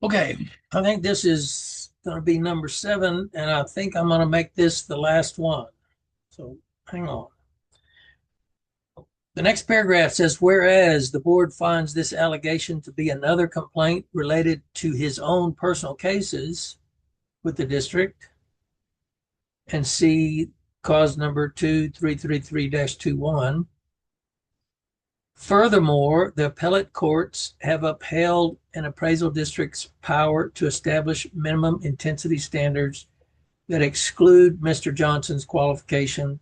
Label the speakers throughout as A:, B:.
A: Okay, I think this is going to be number 7, and I think I'm going to make this the last one. So hang on. The next paragraph says, whereas the board finds this allegation to be another complaint related to his own personal cases with the district, and see cause number 2333-21. Furthermore, the appellate courts have upheld an appraisal district's power to establish minimum intensity standards that exclude Mr. Johnson's qualification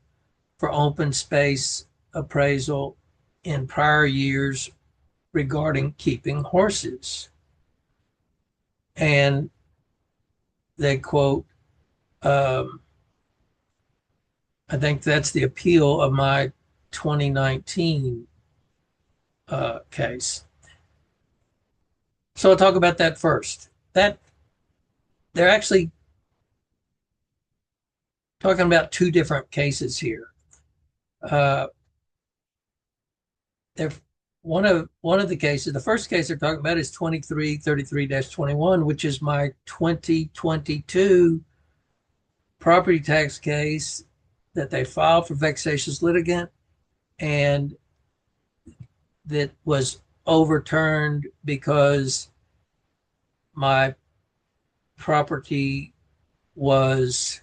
A: for open space appraisal in prior years regarding keeping horses. And they quote, I think that's the appeal of my 2019 case. So I'll talk about that first. That they're actually talking about two different cases here. They're one of the cases. The first case they're talking about is 2333-21, which is my 2022 property tax case that they filed for vexatious litigant, and that was overturned because my property was,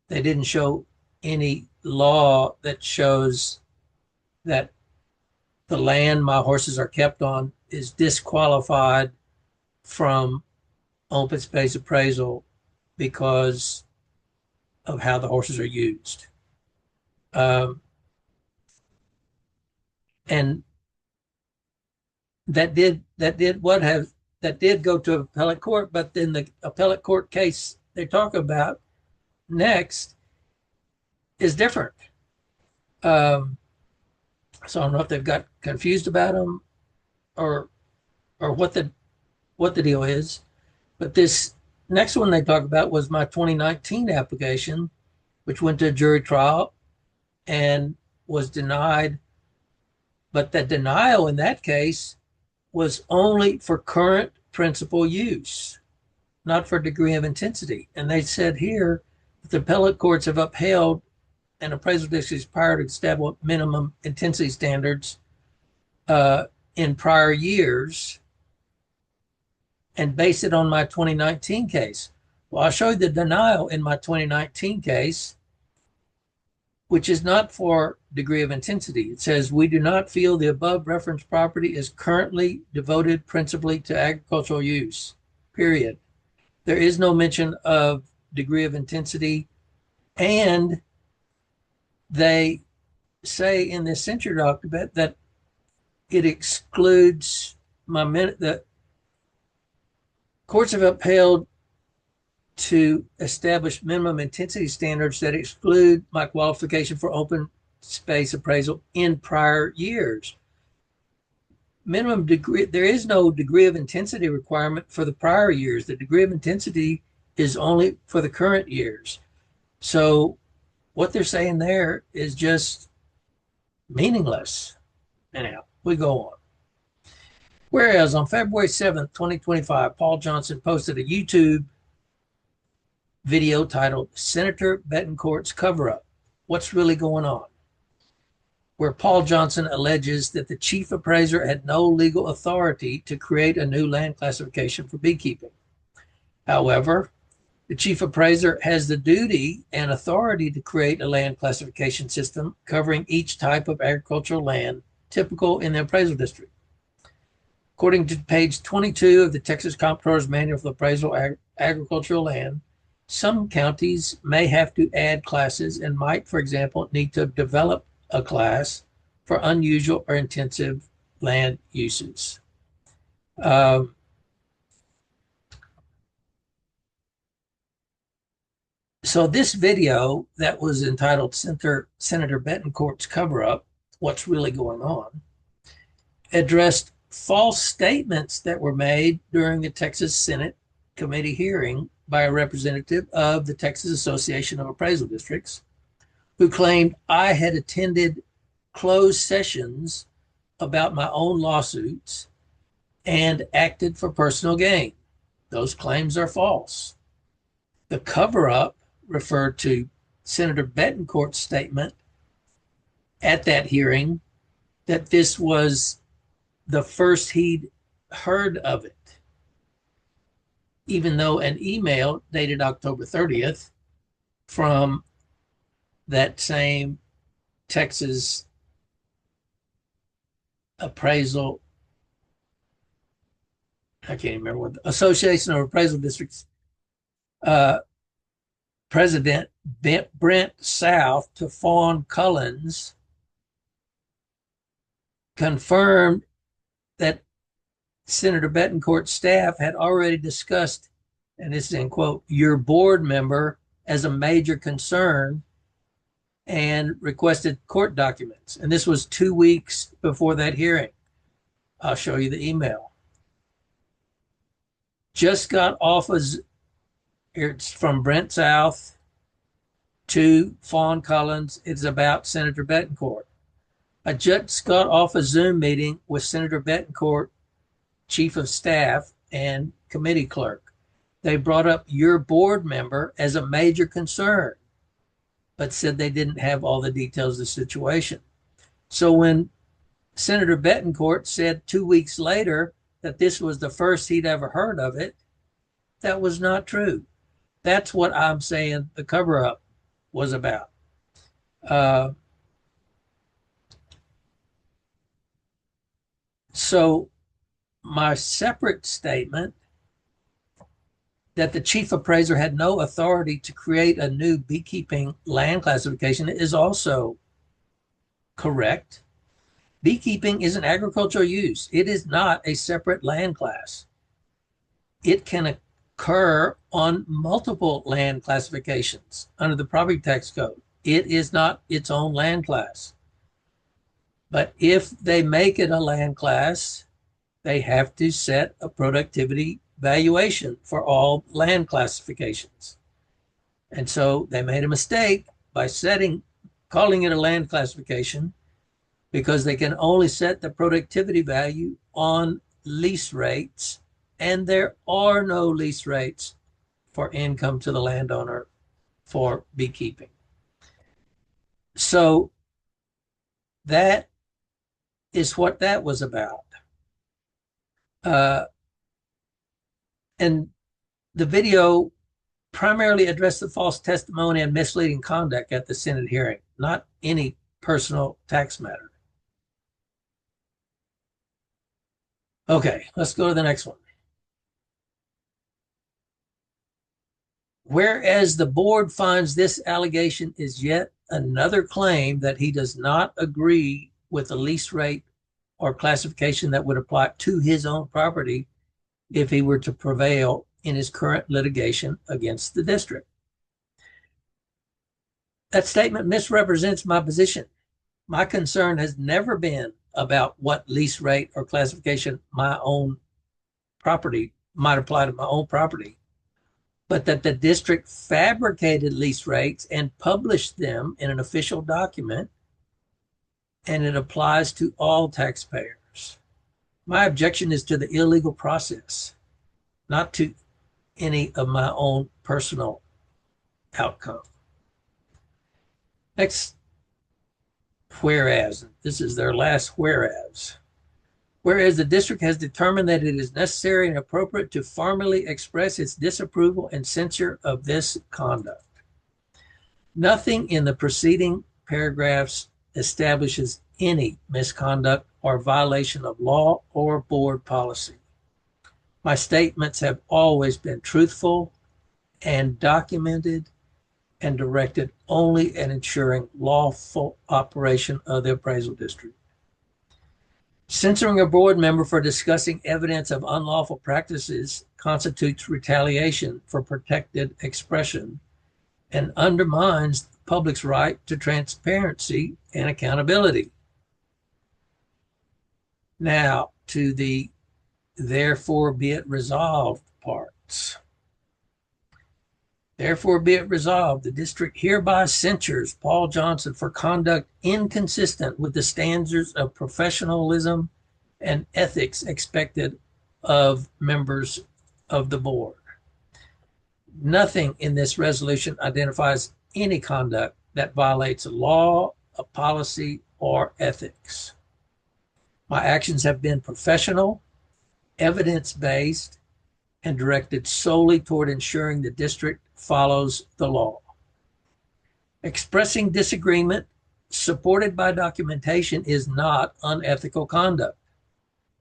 A: they didn't show any law that shows that the land my horses are kept on is disqualified from open space appraisal because of how the horses are used. And that did go to appellate court, but then the appellate court case they talk about next is different. So I don't know if they've got confused about them or what the deal is. But this next one they talk about was my 2019 application, which went to a jury trial and was denied. But the denial in that case was only for current principal use, not for degree of intensity. And they said here that the appellate courts have upheld an appraisal district's power to establish minimum intensity standards in prior years and base it on my 2019 case. Well, I showed the denial in my 2019 case, which is not for degree of intensity. It says, we do not feel the above referenced property is currently devoted principally to agricultural use, period. There is no mention of degree of intensity, and they say in this censure document that it excludes the courts have upheld to establish minimum intensity standards that exclude my qualification for open space appraisal in prior years. Minimum degree, there is no degree of intensity requirement for the prior years. The degree of intensity is only for the current years. So what they're saying there is just meaningless. Anyhow, we go on. Whereas on February 7th, 2025, Paul Johnson posted a YouTube video titled Senator Betancourt's Cover-Up, What's Really Going On?, where Paul Johnson alleges that the chief appraiser had no legal authority to create a new land classification for beekeeping. However, the chief appraiser has the duty and authority to create a land classification system covering each type of agricultural land typical in the appraisal district. According to page 22 of the Texas Comptroller's Manual for Appraisal Agricultural Land, some counties may have to add classes and might, for example, need to develop a class for unusual or intensive land uses. So this video that was entitled Senator Betancourt's Cover-Up, What's Really Going On?, addressed false statements that were made during the Texas Senate committee hearing by a representative of the Texas Association of Appraisal Districts, who claimed I had attended closed sessions about my own lawsuits and acted for personal gain. Those claims are false. The cover-up referred to Senator Betancourt's statement at that hearing that this was the first he'd heard of it, even though an email dated October 30th from that same Texas appraisal, I can't even remember what, the Association of Appraisal Districts uh, President Brent South to Fawn Cullins confirmed that Senator Betancourt's staff had already discussed, and this is in quote, your board member as a major concern and requested court documents. And this was 2 weeks before that hearing. I'll show you the email. Just got off as it's from Brent South to Fawn Cullins. It's about Senator Betancourt. I just got off a Zoom meeting with Senator Betancourt, Chief of Staff, and committee clerk. They brought up your board member as a major concern, but said they didn't have all the details of the situation. So when Senator Betancourt said 2 weeks later that this was the first he'd ever heard of it, that was not true. That's what I'm saying the cover-up was about. So my separate statement that the chief appraiser had no authority to create a new beekeeping land classification is also correct. Beekeeping is an agricultural use. It is not a separate land class. It can occur on multiple land classifications under the property tax code. It is not its own land class. But if they make it a land class, they have to set a productivity valuation for all land classifications. And so they made a mistake by calling it a land classification, because they can only set the productivity value on lease rates, and there are no lease rates for income to the landowner for beekeeping. So that is what that was about. And the video primarily addressed the false testimony and misleading conduct at the Senate hearing, not any personal tax matter. Okay, let's go to the next one. Whereas the board finds this allegation is yet another claim that he does not agree with the lease rate or classification that would apply to his own property if he were to prevail in his current litigation against the district. That statement misrepresents my position. My concern has never been about what lease rate or classification my own property might apply to my own property, but that the district fabricated lease rates and published them in an official document, and it applies to all taxpayers. My objection is to the illegal process, not to any of my own personal outcome. Next, whereas, this is their last whereas. Whereas the district has determined that it is necessary and appropriate to formally express its disapproval and censure of this conduct. Nothing in the preceding paragraphs establishes any misconduct or violation of law or board policy. My statements have always been truthful and documented and directed only at ensuring lawful operation of the appraisal district. Censuring a board member for discussing evidence of unlawful practices constitutes retaliation for protected expression and undermines the public's right to transparency and accountability. Now, to the therefore be it resolved parts. Therefore be it resolved, the district hereby censures Paul Johnson for conduct inconsistent with the standards of professionalism and ethics expected of members of the board. Nothing in this resolution identifies any conduct that violates a law, a policy, or ethics. My actions have been professional, evidence-based, and directed solely toward ensuring the district follows the law. Expressing disagreement supported by documentation is not unethical conduct.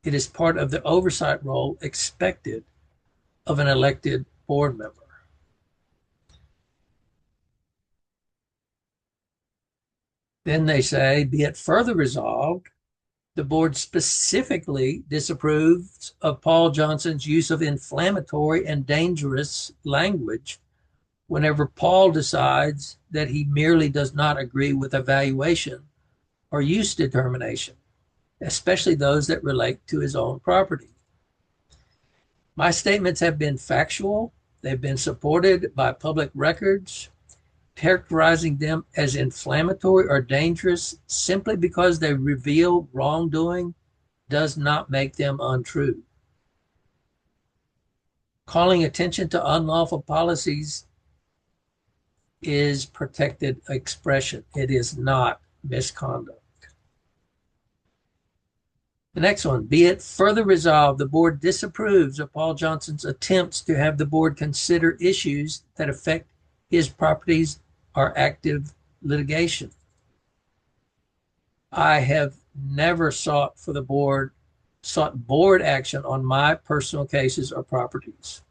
A: It is part of the oversight role expected of an elected board member. Then they say, be it further resolved, the board specifically disapproves of Paul Johnson's use of inflammatory and dangerous language whenever Paul decides that he merely does not agree with evaluation or use determination, especially those that relate to his own property. My statements have been factual. They've been supported by public records. Characterizing them as inflammatory or dangerous simply because they reveal wrongdoing does not make them untrue. Calling attention to unlawful policies is protected expression. It is not misconduct. The next one, be it further resolved, the board disapproves of Paul Johnson's attempts to have the board consider issues that affect his properties or active litigation. I have never sought board action on my personal cases or properties.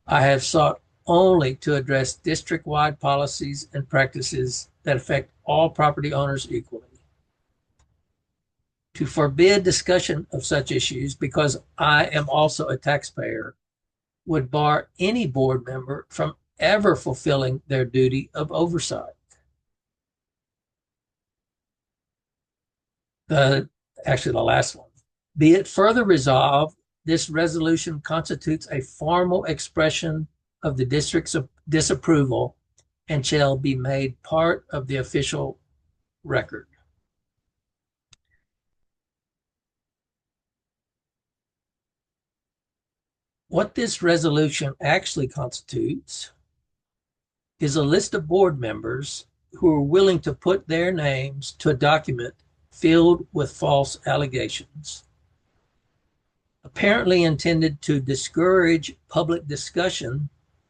A: I have sought only to address district-wide policies and practices that affect all property owners equally. To forbid discussion of such issues because I am also a taxpayer would bar any board member from ever fulfilling their duty of oversight. Actually, the last one. Be it further resolved, this resolution constitutes a formal expression of the district's disapproval and shall be made part of the official record. What this resolution actually constitutes is a list of board members who are willing to put their names to a document filled with false allegations, apparently intended to discourage public discussion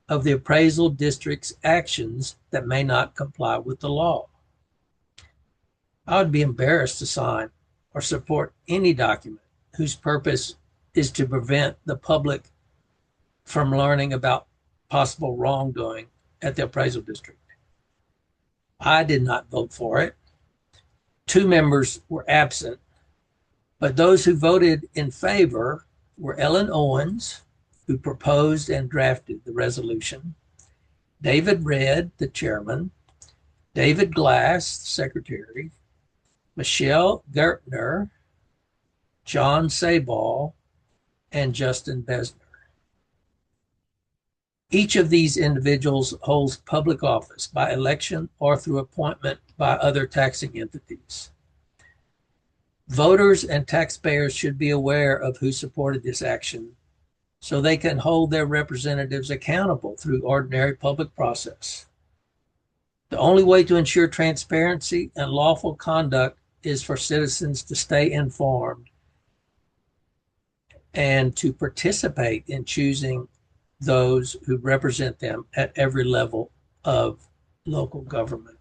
A: of the appraisal district's actions that may not comply with the law. I would be embarrassed to sign or support any document whose purpose is to prevent the public from learning about possible wrongdoing at the appraisal district. I did not vote for it. 2 members were absent, but those who voted in favor were Ellen Owens, who proposed and drafted the resolution, David Redd, the chairman, David Glass, the secretary, Michelle Gertner, John Sabal, and Justin Besner. Each of these individuals holds public office by election or through appointment by other taxing entities. Voters and taxpayers should be aware of who supported this action so they can hold their representatives accountable through ordinary public process. The only way to ensure transparency and lawful conduct is for citizens to stay informed and to participate in choosing those who represent them at every level of local government.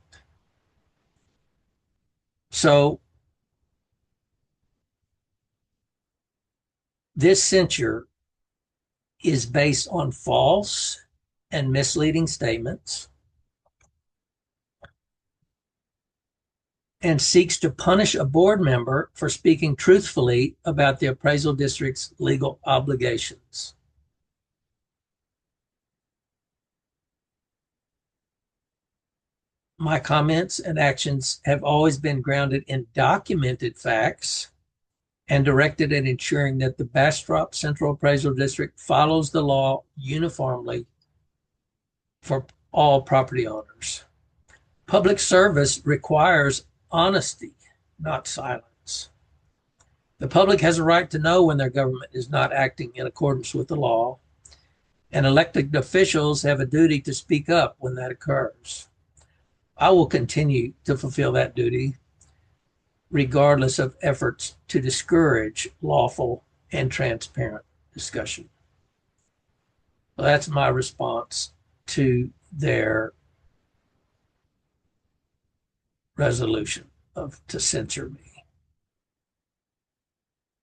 A: So this censure is based on false and misleading statements and seeks to punish a board member for speaking truthfully about the appraisal district's legal obligations. My comments and actions have always been grounded in documented facts and directed at ensuring that the Bastrop Central Appraisal District follows the law uniformly for all property owners. Public service requires honesty, not silence. The public has a right to know when their government is not acting in accordance with the law, and elected officials have a duty to speak up when that occurs. I will continue to fulfill that duty regardless of efforts to discourage lawful and transparent discussion. Well, that's my response to their resolution to censure me.